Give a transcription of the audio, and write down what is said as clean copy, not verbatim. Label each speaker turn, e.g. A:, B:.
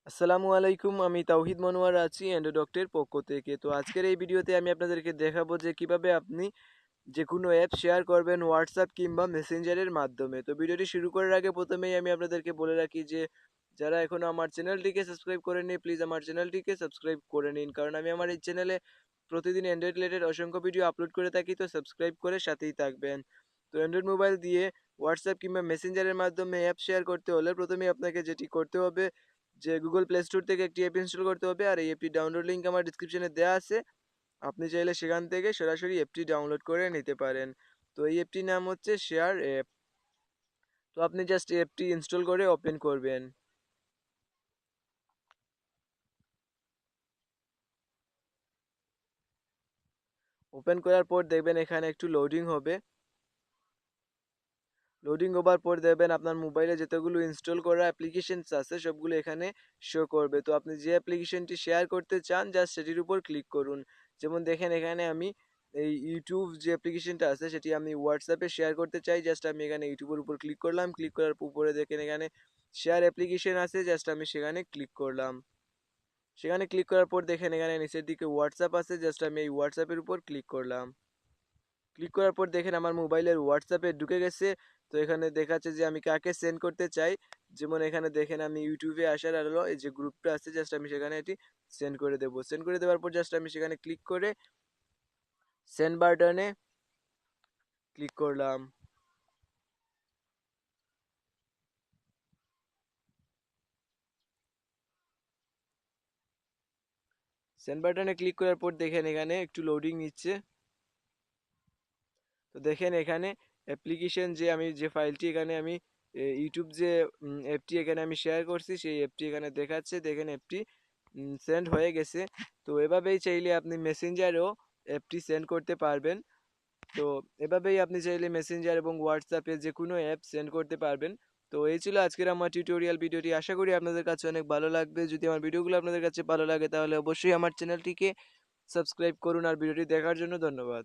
A: আসসালামু আলাইকুম। আমি তাওহিদ মনোয়ার আছি অ্যান্ড্রয়েড পক্ষ থেকে। তো আজকের এই ভিডিওতে আমি আপনাদেরকে দেখাবো যে কিভাবে আপনি যেকোনো অ্যাপ শেয়ার করবেন WhatsApp কিংবা মেসেঞ্জারের মাধ্যমে। তো ভিডিওটি শুরু করার আগে প্রথমেই আমি আপনাদেরকে বলে রাখি যে যারা এখনো আমার চ্যানেলটিকে সাবস্ক্রাইব করেননি প্লিজ আমার চ্যানেলটিকে সাবস্ক্রাইব করে নিন। কারণ আমি আমার এই চ্যানেলে প্রতিদিন অ্যান্ড্রয়েড রিলেটেড অসংখ্য ভিডিও আপলোড করে থাকি, তো সাবস্ক্রাইব করে সাথেই থাকবেন। তো অ্যান্ড্রয়েড মোবাইল দিয়ে WhatsApp কিংবা মেসেঞ্জারের মাধ্যমে অ্যাপ শেয়ার করতে হলে প্রথমেই আপনাকে যেটি করতে হবে যে গুগল প্লে স্টোর থেকে একটি অ্যাপ ইনস্টল করতে হবে, আর এই অ্যাপটি ডাউনলোড লিঙ্ক আমার ডিসক্রিপশনে দেওয়া আছে। আপনি চাইলে সেখান থেকে সরাসরি অ্যাপটি ডাউনলোড করে নিতে পারেন। তো এই অ্যাপটির নাম হচ্ছে শেয়ার অ্যাপ। তো আপনি জাস্ট অ্যাপটি ইনস্টল করে ওপেন করবেন। ওপেন করার পর দেখবেন এখানে একটু লোডিং হবে। লোডিং হবার পর দেখবেন আপনার মোবাইলে যতগুলো ইনস্টল করা অ্যাপ্লিকেশনস আছে সবগুলো এখানে শো করবে। তো আপনি যে অ্যাপ্লিকেশনটি শেয়ার করতে চান জাস্ট সেটির উপর ক্লিক করুন। যেমন দেখেন এখানে আমি এই ইউটিউব যে অ্যাপ্লিকেশনটা আছে সেটি আমি হোয়াটসঅ্যাপে শেয়ার করতে চাই, জাস্ট আমি এখানে ইউটিউবের উপর ক্লিক করলাম। ক্লিক করার উপরে দেখেন এখানে শেয়ার অ্যাপ্লিকেশন আছে, জাস্ট আমি সেখানে ক্লিক করলাম। সেখানে ক্লিক করার পর দেখেন এখানে নিচের দিকে হোয়াটসঅ্যাপ আছে, জাস্ট আমি এই হোয়াটসঅ্যাপের উপর ক্লিক করলাম। ক্লিক করার পর দেখেন আমার মোবাইলের হোয়াটসঅ্যাপে ঢুকে গেছে। তো এখানে দেখাচ্ছে যে আমি কাকে সেন্ড করতে চাই। যেমন এখানে দেখেন আমি ইউটিউবে আসার আলো এই যে গ্রুপটা আছে জাস্ট আমি সেখানে এটি সেন্ড করে দেবো। সেন্ড করে দেওয়ার পর জাস্ট আমি সেখানে ক্লিক করে সেন্ড বাটনে ক্লিক করলাম। সেন্ড বাটনে ক্লিক করার পর দেখেন এখানে একটু লোডিং নিচ্ছে। তো দেখেন এখানে অ্যাপ্লিকেশন যে আমি যে ফাইলটি এখানে আমি ইউটিউব যে অ্যাপটি এখানে আমি শেয়ার করছি সেই অ্যাপটি এখানে দেখাচ্ছে। দেখেন অ্যাপটি সেন্ড হয়ে গেছে। তো এভাবেই চাইলে আপনি মেসেঞ্জারেও অ্যাপটি সেন্ড করতে পারবেন। তো এভাবেই আপনি চাইলে মেসেঞ্জার এবং হোয়াটসঅ্যাপে যে কোনো অ্যাপ সেন্ড করতে পারবেন। তো এই ছিল আজকের আমার টিউটোরিয়াল ভিডিওটি। আশা করি আপনাদের কাছে অনেক ভালো লাগবে। যদি আমার ভিডিওগুলো আপনাদের কাছে ভালো লাগে তাহলে অবশ্যই আমার চ্যানেলটিকে সাবস্ক্রাইব করুন। আর ভিডিওটি দেখার জন্য ধন্যবাদ।